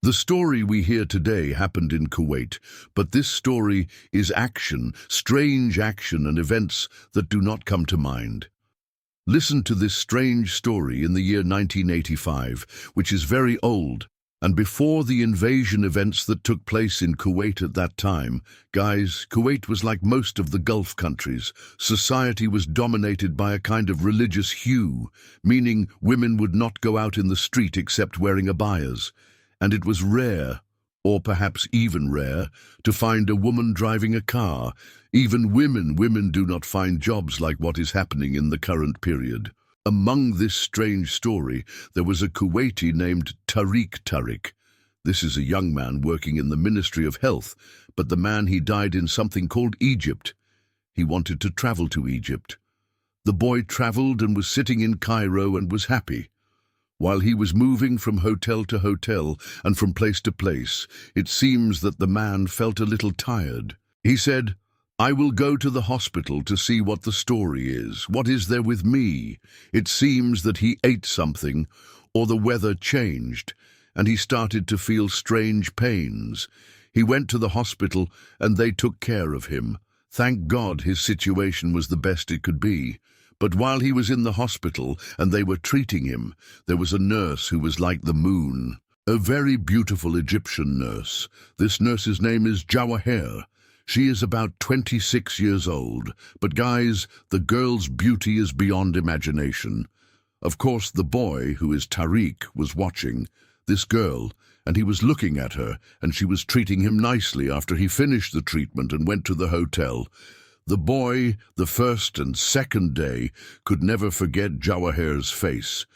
The story we hear today happened in Kuwait, but this story is action, strange action and events that do not come to mind. Listen to this strange story in the year 1985, which is very old, and before the invasion events that took place in Kuwait at that time. Guys, Kuwait was like most of the Gulf countries. Society was dominated by a kind of religious hue, meaning women would not go out in the street except wearing abayas. And it was rare, or perhaps even rare, to find a woman driving a car. Even women do not find jobs like what is happening in the current period. Among this strange story, there was a Kuwaiti named Tariq. This is a young man working in the Ministry of Health, but the man he died in something called Egypt. He wanted to travel to Egypt. The boy traveled and was sitting in Cairo and was happy. While he was moving from hotel to hotel and from place to place, it seems that the man felt a little tired. He said, "I will go to the hospital to see what the story is. What is there with me?" It seems that he ate something, or the weather changed, and he started to feel strange pains. He went to the hospital and they took care of him. Thank God his situation was the best it could be. But while he was in the hospital and they were treating him, there was a nurse who was like the moon. A very beautiful Egyptian nurse. This nurse's name is Jawaher. She is about 26 years old. But guys, the girl's beauty is beyond imagination. Of course, the boy, who is Tariq, was watching this girl, and he was looking at her, and she was treating him nicely after he finished the treatment and went to the hotel. The boy, the first and second day, could never forget Jawaher's face.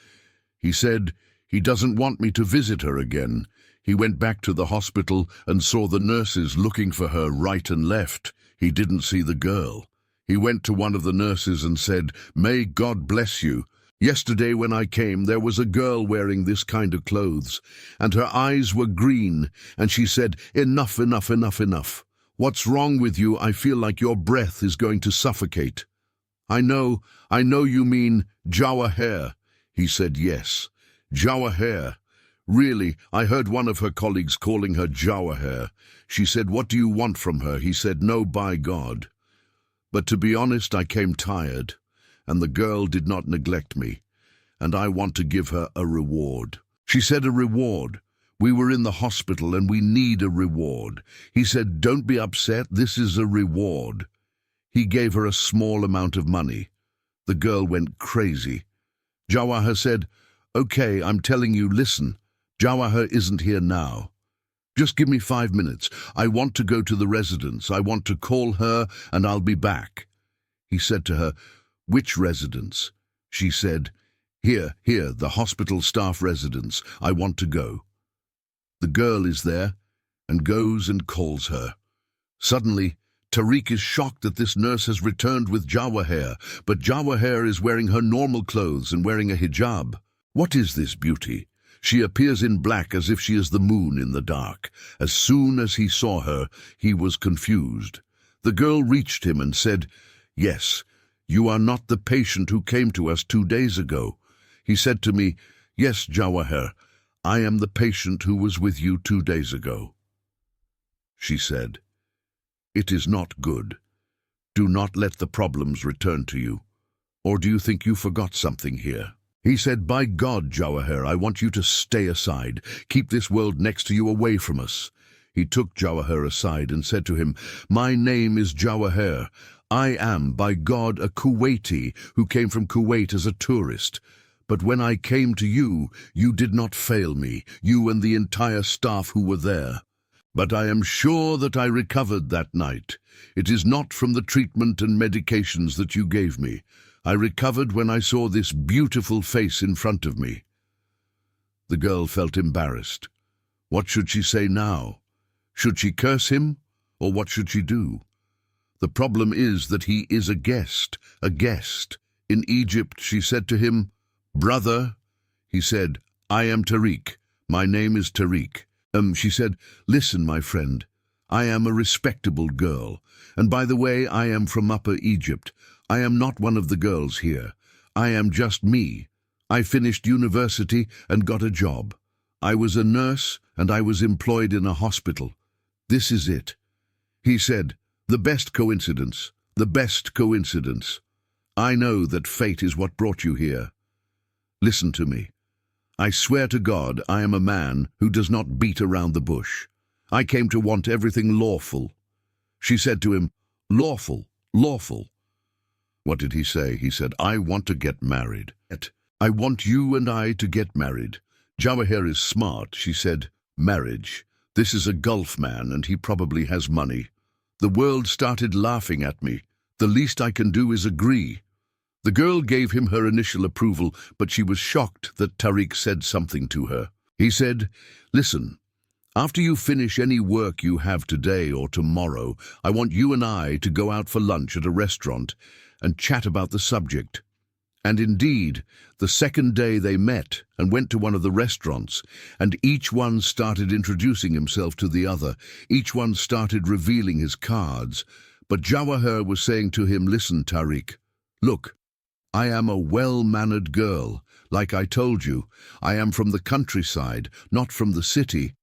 He said, "He doesn't want me to visit her again." He went back to the hospital and saw the nurses looking for her right and left. He didn't see the girl. He went to one of the nurses and said, "May God bless you. Yesterday when I came, there was a girl wearing this kind of clothes, and her eyes were green, and she said, 'Enough, enough, enough, enough. What's wrong with you? I feel like your breath is going to suffocate.' I know you mean Jawaher." He said, "Yes, Jawaher. Really, I heard one of her colleagues calling her Jawaher. She said, 'What do you want from her?' He said, 'No, by God.' But to be honest, I came tired, and the girl did not neglect me, and I want to give her a reward." She said, "A reward? We were in the hospital and we need a reward." He said, "Don't be upset, this is a reward." He gave her a small amount of money. The girl went crazy. Jawaher said, "Okay, I'm telling you, listen. Jawaher isn't here now. Just give me 5 minutes. I want to go to the residence. I want to call her and I'll be back." He said to her, "Which residence?" She said, Here, the hospital staff residence. I want to go." The girl is there and goes and calls her. Suddenly, Tariq is shocked that this nurse has returned with Jawaher, but Jawaher is wearing her normal clothes and wearing a hijab. What is this beauty? She appears in black as if she is the moon in the dark. As soon as he saw her, he was confused. The girl reached him and said, "Yes, you are not the patient who came to us 2 days ago." He said to me, "Yes, Jawaher, I am the patient who was with you 2 days ago." She said, "It is not good. Do not let the problems return to you. Or do you think you forgot something here?" He said, "By God, Jawaher, I want you to stay aside. Keep this world next to you away from us." He took Jawaher aside and said to him, "My name is Jawaher. I am, by God, a Kuwaiti who came from Kuwait as a tourist. But when I came to you, you did not fail me, you and the entire staff who were there. But I am sure that I recovered that night. It is not from the treatment and medications that you gave me. I recovered when I saw this beautiful face in front of me." The girl felt embarrassed. What should she say now? Should she curse him, or what should she do? The problem is that he is a guest. In Egypt, she said to him, "Brother." He said, "I am Tariq. My name is Tariq." She said, "Listen, my friend, I am a respectable girl. And by the way, I am from Upper Egypt. I am not one of the girls here. I am just me. I finished university and got a job. I was a nurse and I was employed in a hospital. This is it. He said, the best coincidence, the best coincidence. I know that fate is what brought you here. Listen to me. I swear to God I am a man who does not beat around the bush. I came to want everything lawful. She said to him, lawful, lawful. What did he say? He said, I want to get married. I want you and I to get married. Jawaher is smart, she said. Marriage. This is a Gulf man and he probably has money. The world started laughing at me. The least I can do is agree. The girl gave him her initial approval, but she was shocked that Tariq said something to her. He said, listen, after you finish any work you have today or tomorrow, I want you and I to go out for lunch at a restaurant and chat about the subject. And indeed, the second day they met and went to one of the restaurants, and each one started introducing himself to the other. Each one started revealing his cards. But Jawaher was saying to him, listen, Tariq, look, I am a well-mannered girl. Like I told you, I am from the countryside, not from the city.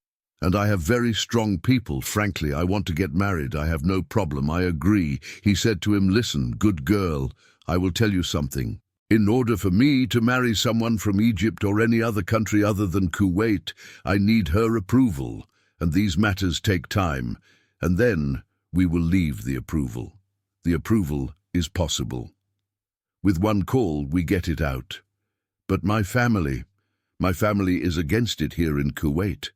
And I have very strong people. Frankly, I want to get married. I have no problem. I agree. He said to him, listen, good girl, I will tell you something. In order for me to marry someone from Egypt or any other country other than Kuwait, I need her approval, and these matters take time, and then we will leave the approval. The approval is possible. With one call, we get it out. But my family is against it here in Kuwait.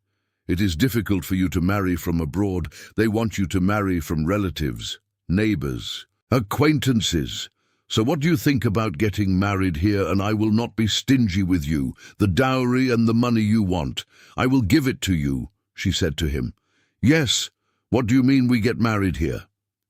It is difficult for you to marry from abroad. They want you to marry from relatives, neighbors, acquaintances. So what do you think about getting married here, and I will not be stingy with you. The dowry and the money you want, I will give it to you, she said to him. Yes, what do you mean we get married here?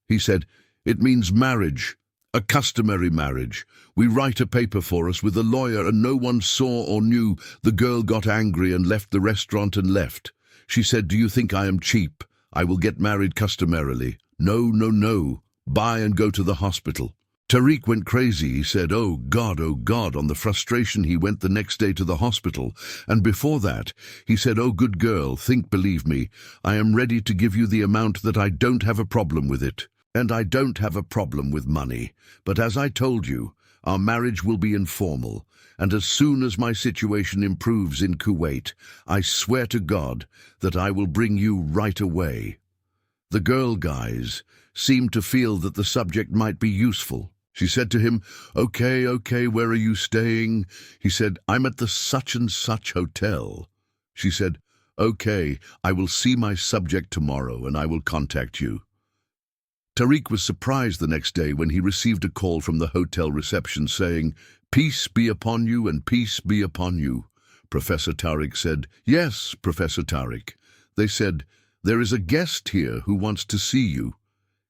He said, it means marriage, a customary marriage. We write a paper for us with a lawyer and no one saw or knew. The girl got angry and left the restaurant and left. She said, do you think I am cheap? I will get married customarily. No, no, no. Buy and go to the hospital. Tariq went crazy. He said, oh God, oh God. On the frustration, he went the next day to the hospital. And before that, he said, oh good girl, believe me, I am ready to give you the amount that I don't have a problem with it. And I don't have a problem with money. But as I told you, our marriage will be informal. And as soon as my situation improves in Kuwait, I swear to God that I will bring you right away. The girl guys seemed to feel that the subject might be useful. She said to him, okay, where are you staying? He said, I'm at the such and such hotel. She said, okay, I will see my subject tomorrow and I will contact you. Tariq was surprised the next day when he received a call from the hotel reception saying, peace be upon you and peace be upon you. Professor Tariq said, yes, Professor Tariq. They said, there is a guest here who wants to see you.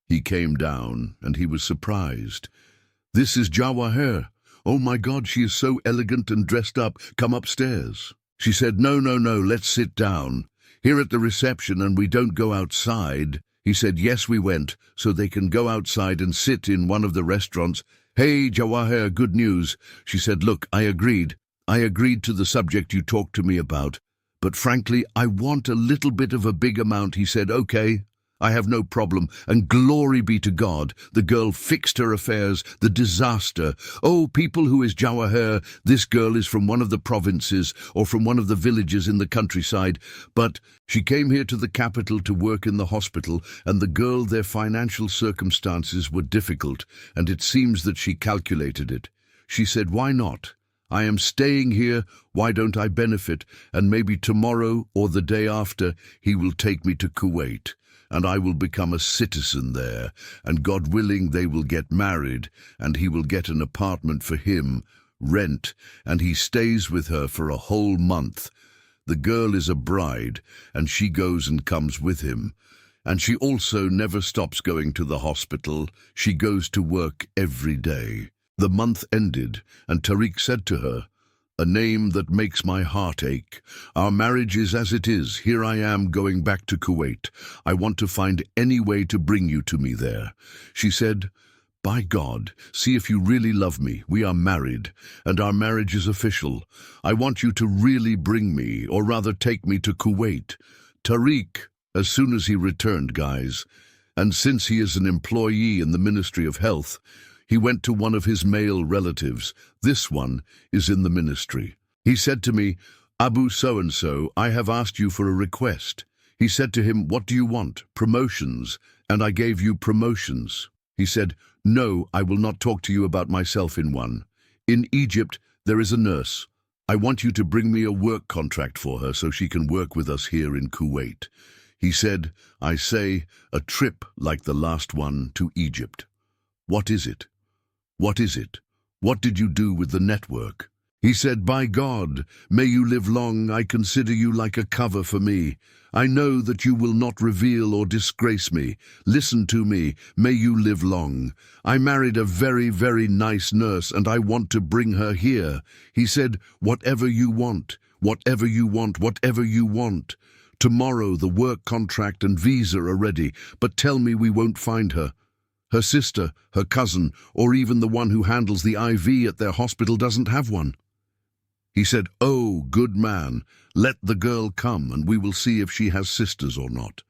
He came down and he was surprised. This is Jawaher. Oh my God, she is so elegant and dressed up. Come upstairs. She said, no, let's sit down. Here at the reception and we don't go outside. He said, yes, we went, so they can go outside and sit in one of the restaurants. Hey, Jawaher, good news. She said, look, I agreed. I agreed to the subject you talked to me about. But frankly, I want a little bit of a big amount. He said, okay. I have no problem, and glory be to God, the girl fixed her affairs, the disaster. Oh, people, who is Jawaher? This girl is from one of the provinces or from one of the villages in the countryside, but she came here to the capital to work in the hospital, and the girl, their financial circumstances were difficult, and it seems that she calculated it. She said, why not? I am staying here, why don't I benefit? And maybe tomorrow or the day after, he will take me to Kuwait. And I will become a citizen there, and God willing they will get married, and he will get an apartment for him, rent, and he stays with her for a whole month. The girl is a bride, and she goes and comes with him. And she also never stops going to the hospital. She goes to work every day. The month ended, and Tariq said to her, a name that makes my heart ache. Our marriage is as it is. Here I am going back to Kuwait. I want to find any way to bring you to me there. She said, By God, see if you really love me. We are married, and our marriage is official. I want you to really bring me, or rather take me to Kuwait. Tariq, as soon as he returned, guys. And since he is an employee in the Ministry of Health, he went to one of his male relatives. This one is in the ministry. He said to me, Abu so-and-so, I have asked you for a request. He said to him, what do you want? Promotions. And I gave you promotions. He said, no, I will not talk to you about myself in one. In Egypt, there is a nurse. I want you to bring me a work contract for her so she can work with us here in Kuwait. He said, I say, a trip like the last one to Egypt. What is it? What is it? What did you do with the network? He said, by God, may you live long. I consider you like a cover for me. I know that you will not reveal or disgrace me. Listen to me. May you live long. I married a very, very nice nurse and I want to bring her here. He said, whatever you want, whatever you want, whatever you want. Tomorrow the work contract and visa are ready, but tell me we won't find her. Her sister, her cousin, or even the one who handles the IV at their hospital doesn't have one. He said, oh, good man, let the girl come and we will see if she has sisters or not.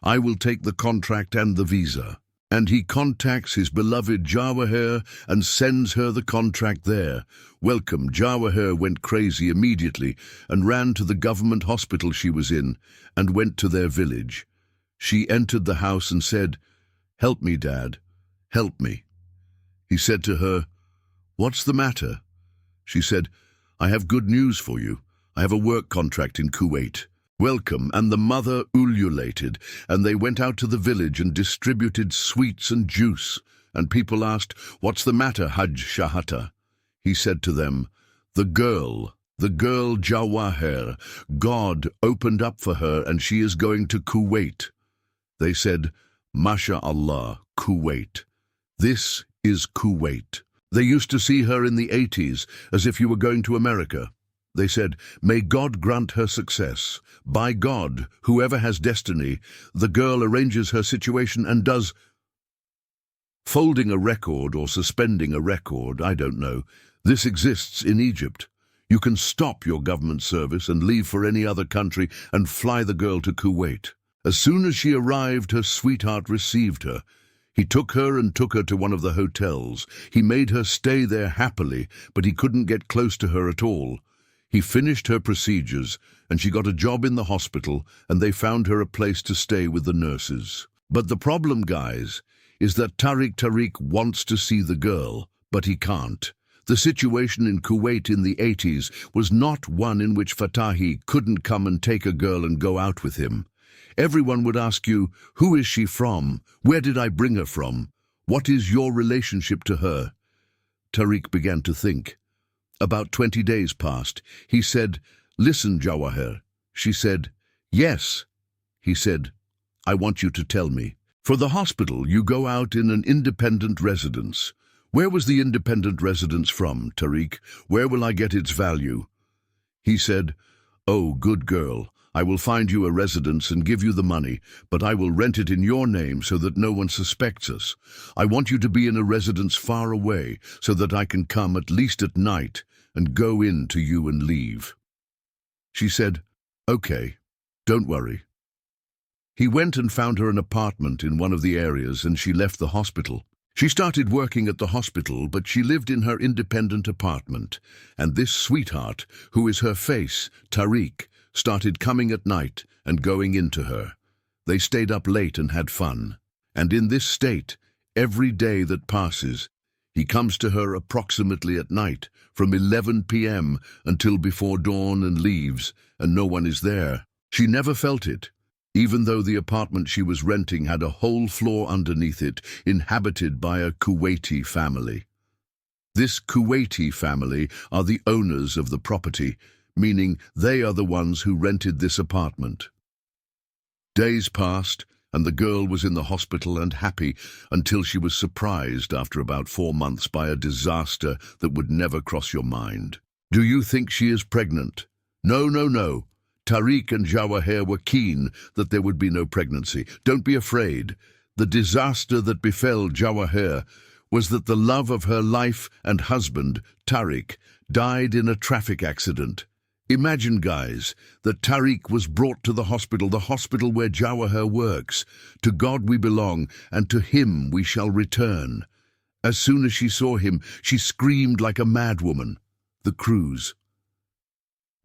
I will take the contract and the visa. And he contacts his beloved Jawaher and sends her the contract there. Welcome. Jawaher went crazy immediately and ran to the government hospital she was in and went to their village. She entered the house and said, help me, Dad, help me. He said to her, what's the matter? She said, I have good news for you. I have a work contract in Kuwait. Welcome. And the mother ululated, and they went out to the village and distributed sweets and juice. And people asked, what's the matter, Hajj Shahata? He said to them, the girl Jawaher, God opened up for her and she is going to Kuwait. They said, Masha Allah, Kuwait. This is Kuwait. They used to see her in the 80s, as if you were going to America. They said, may God grant her success. By God, whoever has destiny, the girl arranges her situation and does folding a record or suspending a record, I don't know. This exists in Egypt. You can stop your government service and leave for any other country and fly the girl to Kuwait. As soon as she arrived, her sweetheart received her. He took her to one of the hotels. He made her stay there happily, but he couldn't get close to her at all. He finished her procedures, and she got a job in the hospital, and they found her a place to stay with the nurses. But the problem, guys, is that Tariq wants to see the girl, but he can't. The situation in Kuwait in the 80s was not one in which Fatahi couldn't come and take a girl and go out with him. Everyone would ask you, who is she from? Where did I bring her from? What is your relationship to her? Tariq began to think. About 20 days passed. He said, listen, Jawaher. She said, yes. He said, I want you to tell me. For the hospital, you go out in an independent residence. Where was the independent residence from, Tariq? Where will I get its value? He said, oh, good girl. I will find you a residence and give you the money, but I will rent it in your name so that no one suspects us. I want you to be in a residence far away so that I can come at least at night and go in to you and leave. She said, okay, don't worry. He went and found her an apartment in one of the areas and she left the hospital. She started working at the hospital, but she lived in her independent apartment. And this sweetheart, who is her face, Tariq, started coming at night and going into her. They stayed up late and had fun. And in this state, every day that passes, he comes to her approximately at night, from 11 p.m. until before dawn and leaves, and no one is there. She never felt it, even though the apartment she was renting had a whole floor underneath it, inhabited by a Kuwaiti family. This Kuwaiti family are the owners of the property, meaning they are the ones who rented this apartment. Days passed, and the girl was in the hospital and happy until she was surprised after about 4 months by a disaster that would never cross your mind. Do you think she is pregnant? No, no, no. Tariq and Jawaher were keen that there would be no pregnancy. Don't be afraid. The disaster that befell Jawaher was that the love of her life and husband, Tariq, died in a traffic accident. Imagine, guys, that Tariq was brought to the hospital where Jawaher works. To God we belong, and to him we shall return. As soon as she saw him, she screamed like a madwoman. The cruise.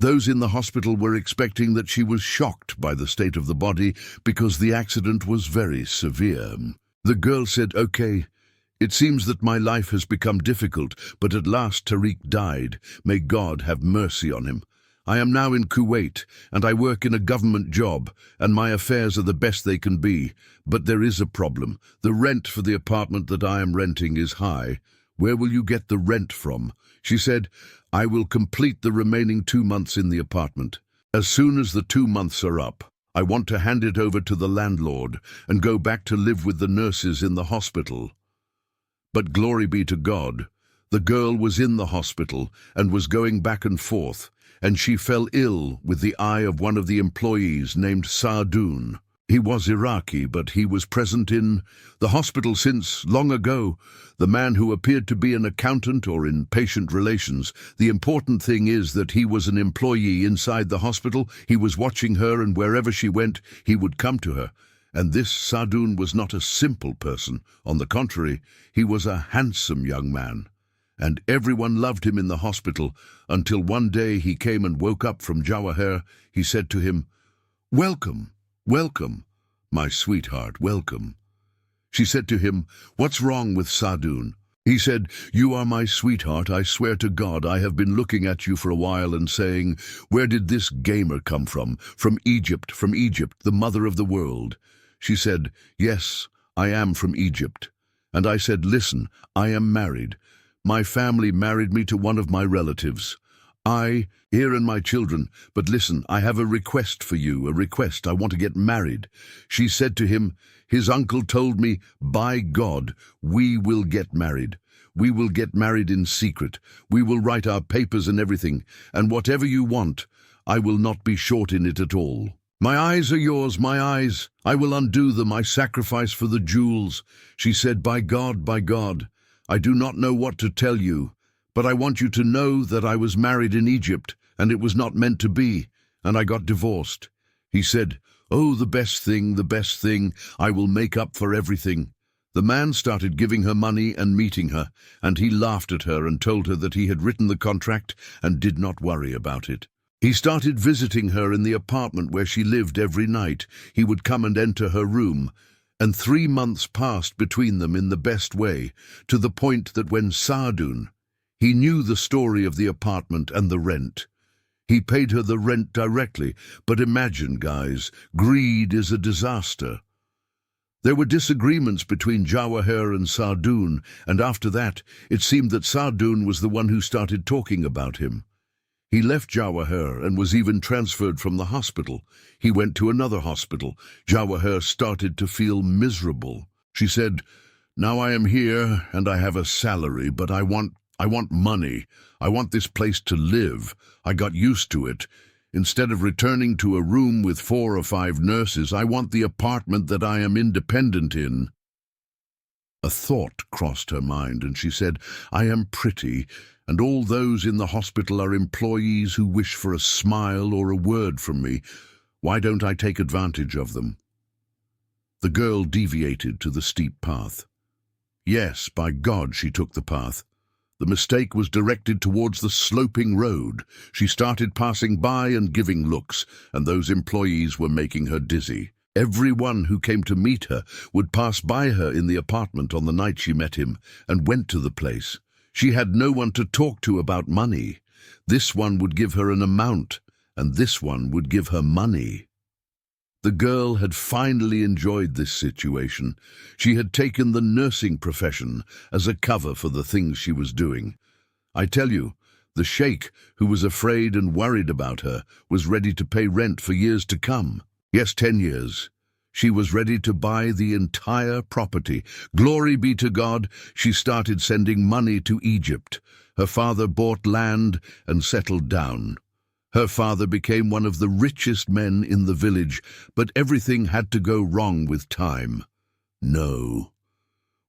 Those in the hospital were expecting that she was shocked by the state of the body because the accident was very severe. The girl said, "Okay, it seems that my life has become difficult, but at last Tariq died. May God have mercy on him. I am now in Kuwait, and I work in a government job, and my affairs are the best they can be. But there is a problem. The rent for the apartment that I am renting is high. Where will you get the rent from?" She said, "I will complete the remaining 2 months in the apartment. As soon as the 2 months are up, I want to hand it over to the landlord and go back to live with the nurses in the hospital." But glory be to God, the girl was in the hospital and was going back and forth, and she fell ill with the eye of one of the employees named Sardoon. He was Iraqi, but he was present in the hospital since long ago. The man who appeared to be an accountant or in patient relations. The important thing is that he was an employee inside the hospital. He was watching her, and wherever she went, he would come to her. And this Sardoon was not a simple person. On the contrary, he was a handsome young man. And everyone loved him in the hospital, until one day he came and woke up from Jawaher. He said to him, "Welcome, welcome, my sweetheart, welcome." She said to him, "What's wrong with Sardoon?" He said, "You are my sweetheart. I swear to God, I have been looking at you for a while and saying, where did this gamer come from? From Egypt, the mother of the world." She said, "Yes, I am from Egypt." And I said, "Listen, I am married. My family married me to one of my relatives. Here and my children, but listen, I have a request for you, a request. I want to get married." She said to him, "His uncle told me, by God, we will get married. We will get married in secret. We will write our papers and everything, and whatever you want, I will not be short in it at all. My eyes are yours, my eyes. I will undo them. I sacrifice for the jewels." She said, by God, I do not know what to tell you, but I want you to know that I was married in Egypt, and it was not meant to be, and I got divorced." He said, "Oh, the best thing, I will make up for everything." The man started giving her money and meeting her, and he laughed at her and told her that he had written the contract and did not worry about it. He started visiting her in the apartment where she lived every night. He would come and enter her room, and 3 months passed between them in the best way, to the point that when Sardoon, he knew the story of the apartment and the rent. He paid her the rent directly, but imagine, guys, greed is a disaster. There were disagreements between Jawaher and Sardoon, and after that, it seemed that Sardoon was the one who started talking about him. He left Jawaher and was even transferred from the hospital. He went to another hospital. Jawaher started to feel miserable. She said, "Now I am here and I have a salary, but I want money. I want this place to live. I got used to it. Instead of returning to a room with 4 or 5 nurses, I want the apartment that I am independent in." A thought crossed her mind, and she said, "I am pretty, and all those in the hospital are employees who wish for a smile or a word from me. Why don't I take advantage of them?" The girl deviated to the steep path. Yes, by God, she took the path. The mistake was directed towards the sloping road. She started passing by and giving looks, and those employees were making her dizzy. Everyone who came to meet her would pass by her in the apartment on the night she met him and went to the place. She had no one to talk to about money. This one would give her an amount, and this one would give her money. The girl had finally enjoyed this situation. She had taken the nursing profession as a cover for the things she was doing. I tell you, the sheikh, who was afraid and worried about her, was ready to pay rent for years to come. Yes, 10 years. She was ready to buy the entire property. Glory be to God, she started sending money to Egypt. Her father bought land and settled down. Her father became one of the richest men in the village, but everything had to go wrong with time. No.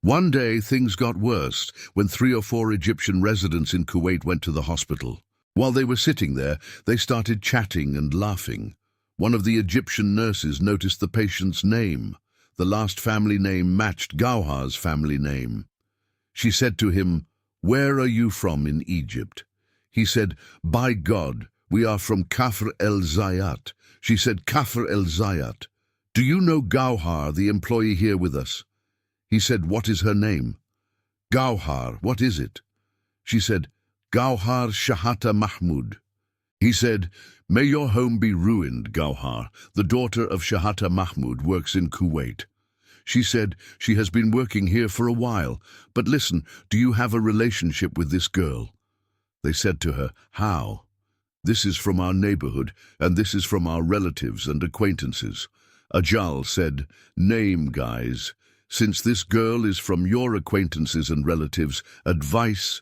One day, things got worse when 3 or 4 Egyptian residents in Kuwait went to the hospital. While they were sitting there, they started chatting and laughing. One of the Egyptian nurses noticed the patient's name. The last family name matched Jawaher's family name. She said to him, "Where are you from in Egypt?" He said, "By God, we are from Kafr el-Zayat." She said, "Kafr el-Zayat. Do you know Jawaher, the employee here with us?" He said, "What is her name?" "Jawaher, what is it?" She said, "Jawaher Shahata Mahmud." He said, "May your home be ruined, Jawaher. The daughter of Shahata Mahmud works in Kuwait." She said, "She has been working here for a while. But listen, do you have a relationship with this girl?" They said to her, "How?" "This is from our neighborhood, and this is from our relatives and acquaintances." Ajal said, "Name, guys. Since this girl is from your acquaintances and relatives, advice.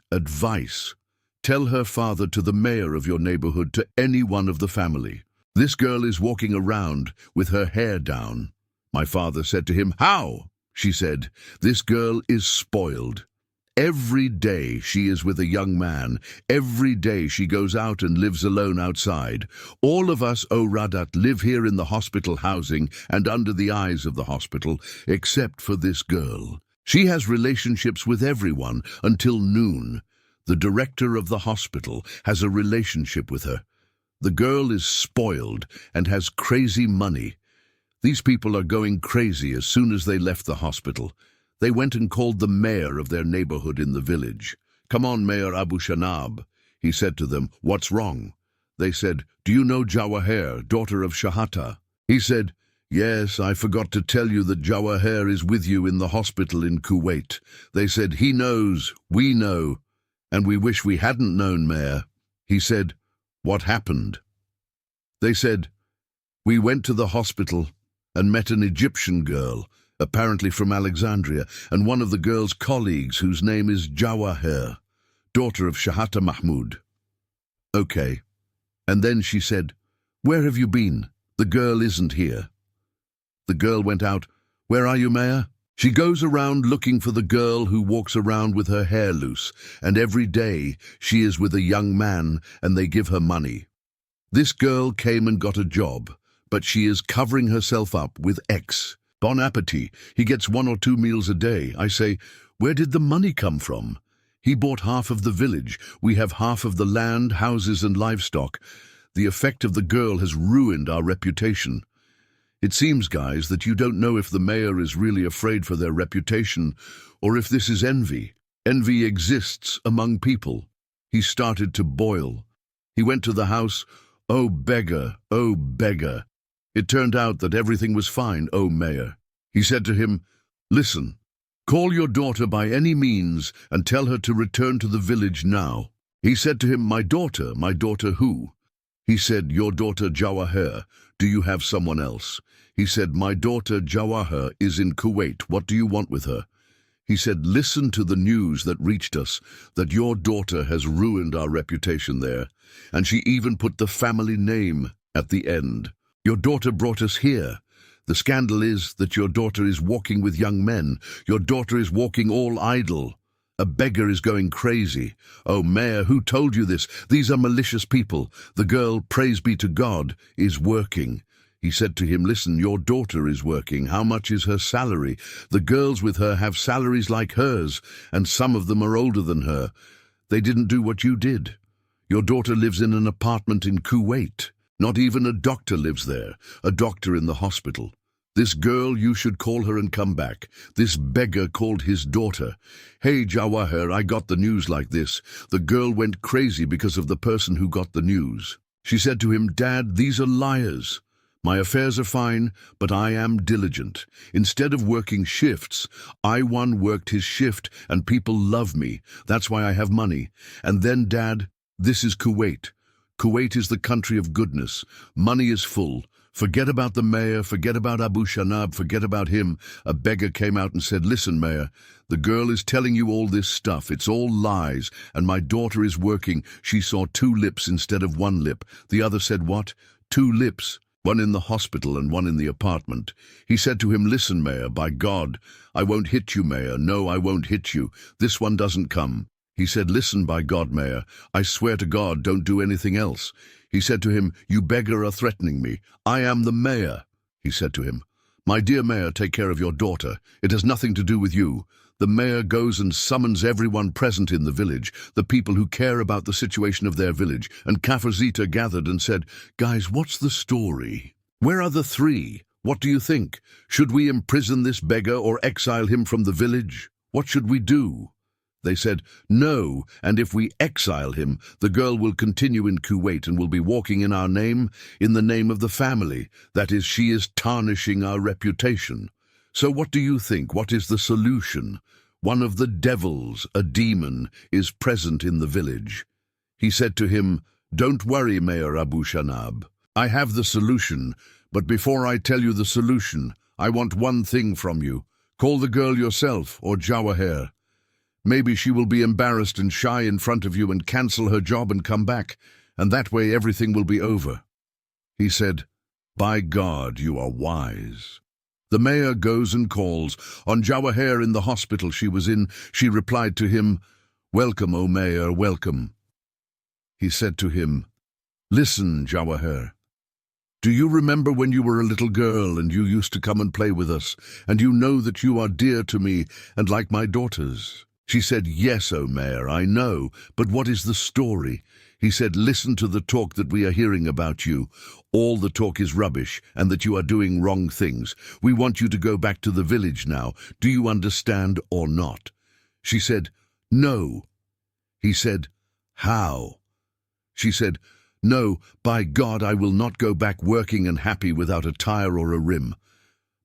Tell her father to the mayor of your neighborhood, to any one of the family. This girl is walking around with her hair down." My father said to him, "How?" She said, "This girl is spoiled. Every day she is with a young man. Every day she goes out and lives alone outside. All of us, O Radat, live here in the hospital housing and under the eyes of the hospital, except for this girl. She has relationships with everyone until noon. The director of the hospital has a relationship with her. The girl is spoiled and has crazy money. These people are going crazy as soon as they left the hospital. They went and called the mayor of their neighborhood in the village. "Come on, Mayor Abu Shanab." He said to them, "What's wrong?" They said, "Do you know Jawaher, daughter of Shahata?" He said, "Yes, I forgot to tell you that Jawaher is with you in the hospital in Kuwait." They said, "He knows, we know, and we wish we hadn't known, Mayor." He said, "What happened?" They said, "We went to the hospital and met an Egyptian girl, apparently from Alexandria, and one of the girl's colleagues whose name is Jawaher, daughter of Shahata Mahmud." "Okay." And then she said, "Where have you been? The girl isn't here." The girl went out. "Where are you, Mayor?" She goes around looking for the girl who walks around with her hair loose, and every day she is with a young man and they give her money. This girl came and got a job, but she is covering herself up with X. Bon appetit. He gets 1 or 2 meals a day. I say, "Where did the money come from?" "He bought half of the village. We have half of the land, houses and livestock. The effect of the girl has ruined our reputation." It seems, guys, that you don't know if the mayor is really afraid for their reputation or if this is envy. Envy exists among people. He started to boil. He went to the house. "Oh, beggar, oh, beggar." It turned out that everything was fine, "Oh, Mayor." He said to him, "Listen, call your daughter by any means and tell her to return to the village now." He said to him, my daughter who?" He said, "Your daughter Jawaher. Do you have someone else?" He said, "My daughter Jawaher is in Kuwait. What do you want with her?" He said, "Listen to the news that reached us, that your daughter has ruined our reputation there, and she even put the family name at the end. Your daughter brought us here. The scandal is that your daughter is walking with young men. Your daughter is walking all idle. A beggar is going crazy. Oh, Mayor, who told you this? These are malicious people. The girl, praise be to God, is working." He said to him, "Listen, your daughter is working. How much is her salary? The girls with her have salaries like hers, and some of them are older than her. They didn't do what you did. Your daughter lives in an apartment in Kuwait. Not even a doctor lives there, a doctor in the hospital. This girl, you should call her and come back. This beggar called his daughter. Hey, Jawaher, I got the news like this. The girl went crazy because of the person who got the news. She said to him, Dad, these are liars. My affairs are fine, but I am diligent. Instead of working shifts, I worked his shift and people love me. That's why I have money. And then, Dad, this is Kuwait. Kuwait is the country of goodness. Money is full. Forget about the mayor, forget about Abu Shanab, forget about him. A beggar came out and said, listen, Mayor, the girl is telling you all this stuff. It's all lies, and my daughter is working. She saw 2 lips instead of 1 lip. The other said, what? 2 lips? one in the hospital and one in the apartment. He said to him, "Listen, Mayor, by God, I won't hit you, Mayor. No, I won't hit you. This one doesn't come." He said, "Listen, by God, Mayor, I swear to God, don't do anything else." He said to him, "You beggar are threatening me. I am the mayor." He said to him, "My dear Mayor, take care of your daughter. It has nothing to do with you." The mayor goes and summons everyone present in the village, the people who care about the situation of their village, and Kafazita gathered and said, "Guys, what's the story? Where are the three? What do you think? Should we imprison this beggar or exile him from the village? What should we do?" They said, "No, and if we exile him, the girl will continue in Kuwait and will be walking in our name, in the name of the family. That is, she is tarnishing our reputation. So what do you think? What is the solution? One of the devils, a demon, is present in the village." He said to him, "Don't worry, Mayor Abu Shanab. I have the solution, but before I tell you the solution, I want one thing from you. Call the girl yourself, or Jawaher. Maybe she will be embarrassed and shy in front of you and cancel her job and come back, and that way everything will be over." He said, "By God, you are wise." The mayor goes and calls on Jawaher in the hospital she was in. She replied to him, "Welcome, O mayor, welcome." He said to him, "Listen, Jawaher. Do you remember when you were a little girl and you used to come and play with us, and you know that you are dear to me and like my daughters?" She said, "Yes, O mayor, I know, but what is the story?" He said, "Listen to the talk that we are hearing about you. All the talk is rubbish and that you are doing wrong things. We want you to go back to the village now. Do you understand or not?" She said, "No." He said, "How?" She said, "No, by God, I will not go back working and happy without a tire or a rim.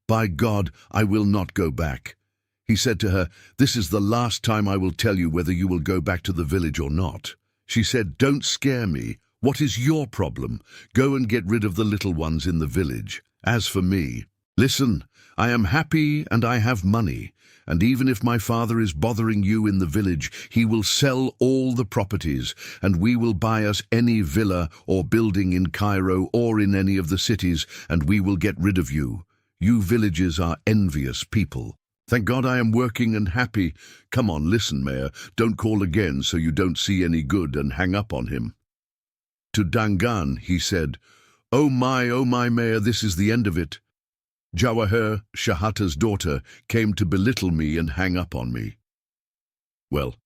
By God, I will not go back." He said to her, "This is the last time I will tell you whether you will go back to the village or not." She said, "Don't scare me. What is your problem? Go and get rid of the little ones in the village. As for me, listen, I am happy and I have money, and even if my father is bothering you in the village, he will sell all the properties, and we will buy us any villa or building in Cairo or in any of the cities, and we will get rid of you. You villagers are envious people. Thank God I am working and happy. Come on, listen, Mayor, don't call again so you don't see any good and hang up on him." To Dangan, he said, oh my, Mayor, this is the end of it. Jawaher, Shahata's daughter, came to belittle me and hang up on me." Well,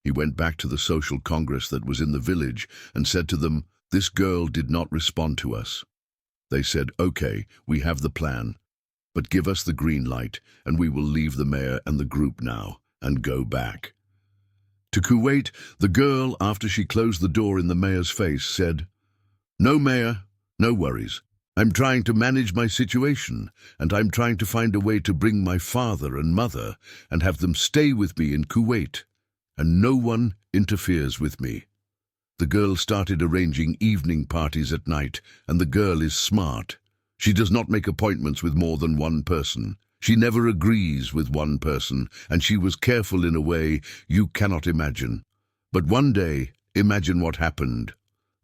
he went back to the social congress that was in the village and said to them, "This girl did not respond to us." They said, "Okay, we have the plan. But give us the green light, and we will leave the mayor and the group now, and go back." To Kuwait, the girl, after she closed the door in the mayor's face, said, "No, Mayor, no worries. I'm trying to manage my situation, and I'm trying to find a way to bring my father and mother and have them stay with me in Kuwait, and no one interferes with me." The girl started arranging evening parties at night, and the girl is smart. She does not make appointments with more than one person. She never agrees with one person, and she was careful in a way you cannot imagine. But one day, imagine what happened.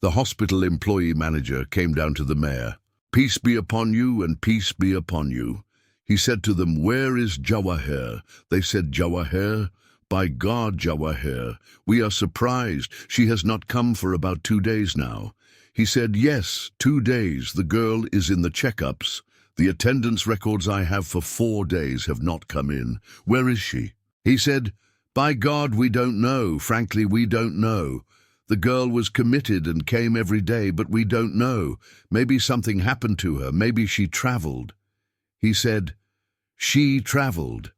The hospital employee manager came down to the mayor. "Peace be upon you, and peace be upon you." He said to them, "Where is Jawaher?" They said, "Jawaher? By God, Jawaher. We are surprised. She has not come for about 2 days now." He said, "Yes, 2 days. The girl is in the checkups. The attendance records I have for 4 days have not come in. Where is she?" He said, "By God, we don't know. Frankly, we don't know. The girl was committed and came every day, but we don't know. Maybe something happened to her. Maybe she traveled." He said, "She traveled.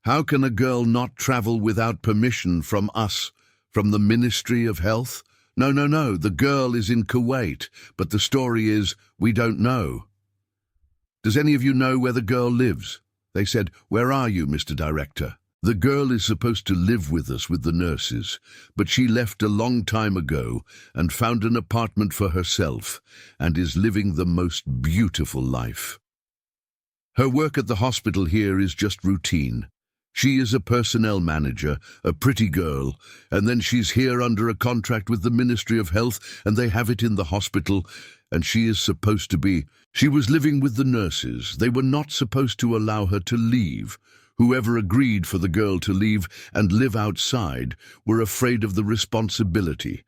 How can a girl not travel without permission from us, from the Ministry of Health? No, the girl is in Kuwait, but the story is, we don't know. Does any of you know where the girl lives?" They said, "Where are you, Mr. Director?" "The girl is supposed to live with us with the nurses, but she left a long time ago and found an apartment for herself and is living the most beautiful life. Her work at the hospital here is just routine. She is a personnel manager, a pretty girl, and then she's here under a contract with the Ministry of Health, and they have it in the hospital, and she is supposed to be. She was living with the nurses. They were not supposed to allow her to leave. Whoever agreed for the girl to leave and live outside were afraid of the responsibility.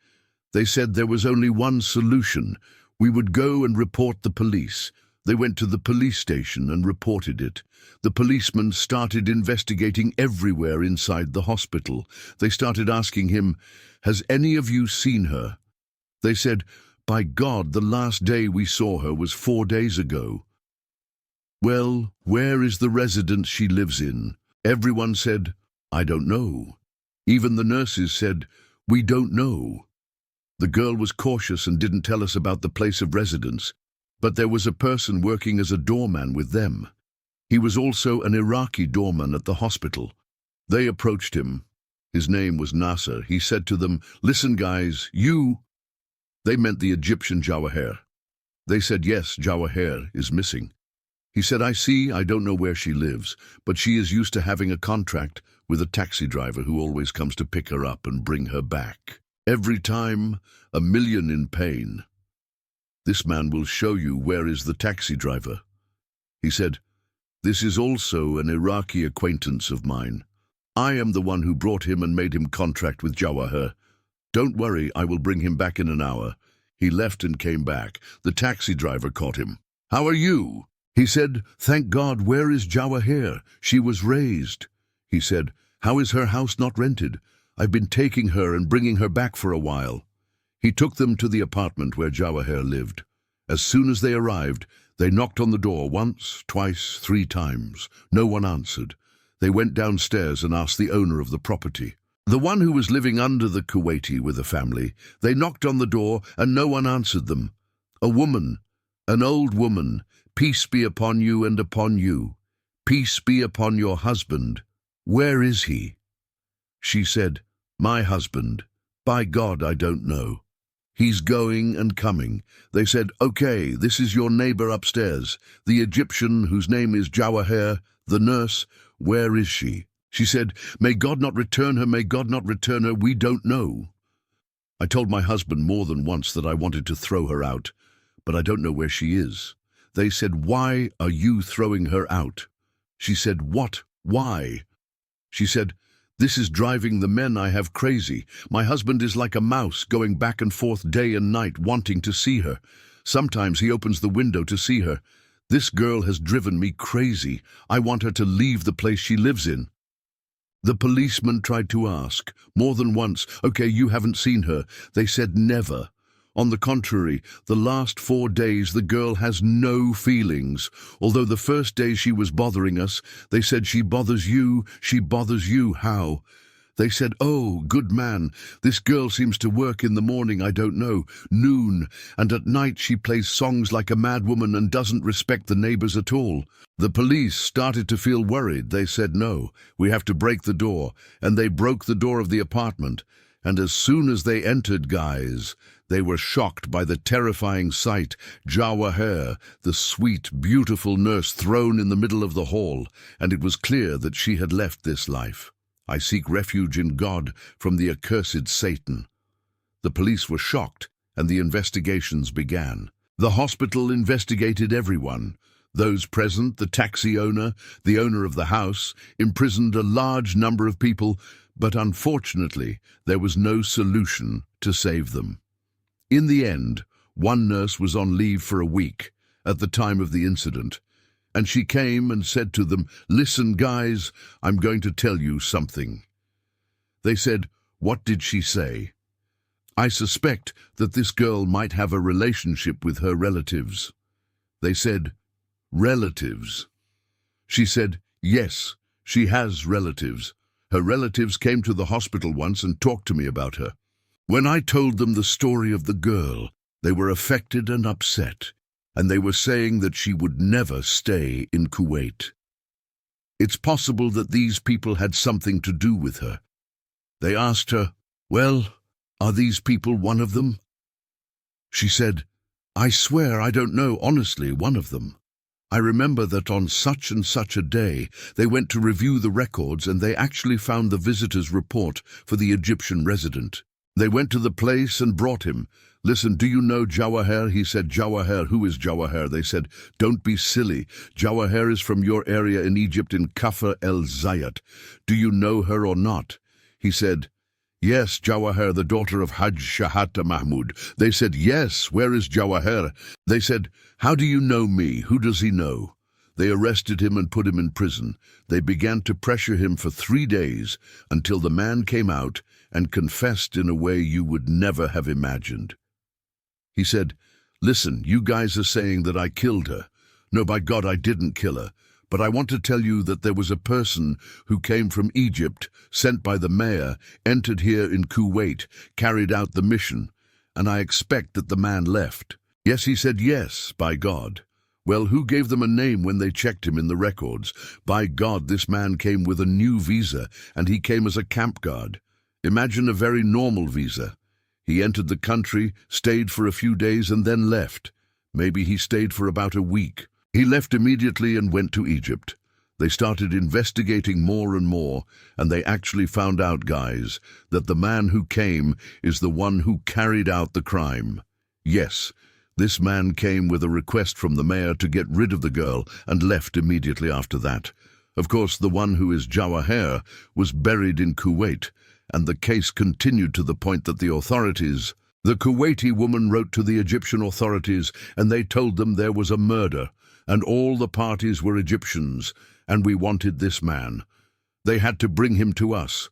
They said there was only one solution. We would go and report the police. They went to the police station and reported it. The policeman started investigating everywhere inside the hospital. They started asking him, "Has any of you seen her?" They said, "By God, the last day we saw her was 4 days ago." "Well, where is the residence she lives in?" Everyone said, "I don't know." Even the nurses said, "We don't know." The girl was cautious and didn't tell us about the place of residence, but there was a person working as a doorman with them. He was also an Iraqi doorman at the hospital. They approached him. His name was Nasser. He said to them, "Listen, guys, you..." They meant the Egyptian Jawaher. They said, "Yes, Jawaher is missing." He said, I don't know where she lives, but she is used to having a contract with a taxi driver who always comes to pick her up and bring her back. Every time, 1 million in pain. This man will show you where is the taxi driver." He said, "This is also an Iraqi acquaintance of mine. I am the one who brought him and made him contract with Jawaher. Don't worry, I will bring him back in an hour." He left and came back. The taxi driver caught him. "How are you?" He said, "Thank God, where is Jawaher? She was raised." He said, "How is her house not rented? I've been taking her and bringing her back for a while." He took them to the apartment where Jawaher lived. As soon as they arrived, they knocked on the door once, twice, 3 times. No one answered. They went downstairs and asked the owner of the property, the one who was living under the Kuwaiti with a family. They knocked on the door and no one answered them. A woman, an old woman, "Peace be upon you and upon you. Peace be upon your husband. Where is he?" She said, "My husband. By God, I don't know. He's going and coming." They said, "Okay, this is your neighbor upstairs, the Egyptian whose name is Jawaher, the nurse. Where is she?" She said, "May God not return her, may God not return her, we don't know." I told my husband more than once that I wanted to throw her out, but I don't know where she is. They said, "Why are you throwing her out?" She said, "What? Why?" She said, "This is driving the men I have crazy. My husband is like a mouse going back and forth day and night wanting to see her. Sometimes he opens the window to see her. This girl has driven me crazy. I want her to leave the place she lives in." The policeman tried to ask, more than once, "Okay, you haven't seen her." They said never. On the contrary, the last 4 days the girl has no feelings. Although the first day she was bothering us, they said, "She bothers you, she bothers you." How? They said, "Oh, good man, this girl seems to work in the morning, I don't know, noon, and at night she plays songs like a madwoman and doesn't respect the neighbors at all." The police started to feel worried. They said, "No, we have to break the door." And they broke the door of the apartment. And as soon as they entered, guys, they were shocked by the terrifying sight. Jawaher, the sweet, beautiful nurse, thrown in the middle of the hall, and it was clear that she had left this life. I seek refuge in God from the accursed Satan. The police were shocked, and the investigations began. The hospital investigated everyone. Those present, the taxi owner, the owner of the house, imprisoned a large number of people, but unfortunately, there was no solution to save them. In the end, one nurse was on leave for a week at the time of the incident, and she came and said to them, "Listen, guys, I'm going to tell you something." They said, "What did she say?" "I suspect that this girl might have a relationship with her relatives." They said, "Relatives?" She said, "Yes, she has relatives. Her relatives came to the hospital once and talked to me about her." When I told them the story of the girl, they were affected and upset, and they were saying that she would never stay in Kuwait. It's possible that these people had something to do with her. They asked her, "Well, are these people one of them?" She said, "I swear I don't know, honestly, one of them. I remember that on such and such a day, they went to review the records and they actually found the visitor's report for the Egyptian resident. They went to the place and brought him. "Listen, do you know Jawaher?" He said. "Jawaher? Who is Jawaher?" They said. "Don't be silly. Jawaher is from your area in Egypt in Kafr el-Zayat. Do you know her or not?" He said, "Yes, Jawaher, the daughter of Hajj Shahata Mahmud." They said, "Yes, where is Jawaher?" They said, "How do you know me? Who does he know?" They arrested him and put him in prison. They began to pressure him for 3 days until the man came out and confessed in a way you would never have imagined. He said, "Listen, you guys are saying that I killed her. No, by God, I didn't kill her. But I want to tell you that there was a person who came from Egypt, sent by the mayor, entered here in Kuwait, carried out the mission, and I expect that the man left." Yes, he said, "Yes, by God." Well, who gave them a name when they checked him in the records? By God, this man came with a new visa, and he came as a camp guard. Imagine a very normal visa. He entered the country, stayed for a few days, and then left. Maybe he stayed for about a week. He left immediately and went to Egypt. They started investigating more and more, and they actually found out, guys, that the man who came is the one who carried out the crime. Yes, this man came with a request from the mayor to get rid of the girl and left immediately after that. Of course, the one who is Jawaher was buried in Kuwait, and the case continued to the point that the Kuwaiti woman wrote to the Egyptian authorities, and they told them there was a murder, and all the parties were Egyptians, and we wanted this man. They had to bring him to us.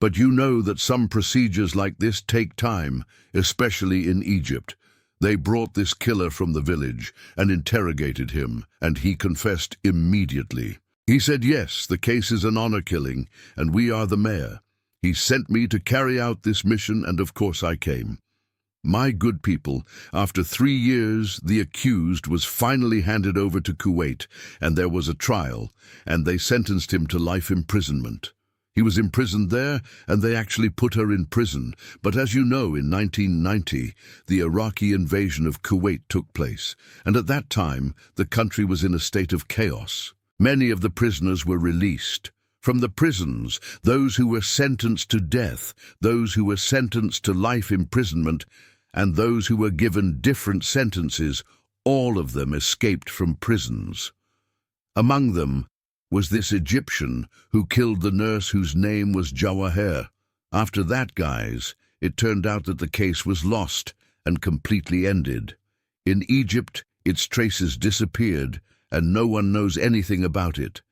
But you know that some procedures like this take time, especially in Egypt. They brought this killer from the village and interrogated him, and he confessed immediately. He said, "Yes, the case is an honor killing, and we are the mayor. He sent me to carry out this mission, and of course I came." My good people, after 3 years, the accused was finally handed over to Kuwait, and there was a trial, and they sentenced him to life imprisonment. He was imprisoned there, and they actually put her in prison. But as you know, in 1990, the Iraqi invasion of Kuwait took place, and at that time, the country was in a state of chaos. Many of the prisoners were released. From the prisons, those who were sentenced to death, those who were sentenced to life imprisonment, and those who were given different sentences, all of them escaped from prisons. Among them was this Egyptian who killed the nurse whose name was Jawaher. After that, guys, it turned out that the case was lost and completely ended. In Egypt, its traces disappeared, and no one knows anything about it.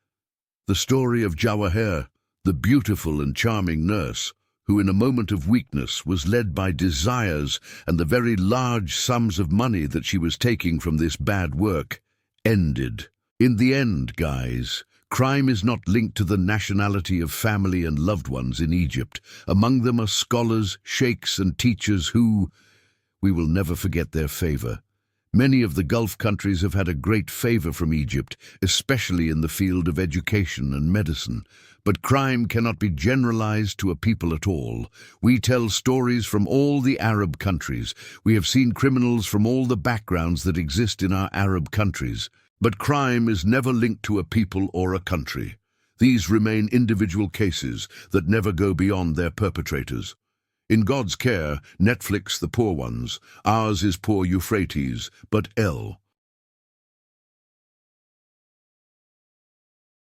The story of Jawaher, the beautiful and charming nurse, who in a moment of weakness was led by desires and the very large sums of money that she was taking from this bad work, ended. In the end, guys, crime is not linked to the nationality of family and loved ones in Egypt. Among them are scholars, sheikhs, and teachers who, we will never forget their favor. Many of the Gulf countries have had a great favor from Egypt, especially in the field of education and medicine. But crime cannot be generalized to a people at all. We tell stories from all the Arab countries. We have seen criminals from all the backgrounds that exist in our Arab countries. But crime is never linked to a people or a country. These remain individual cases that never go beyond their perpetrators. In God's care, Netflix the poor ones, ours is poor Euphrates, but L.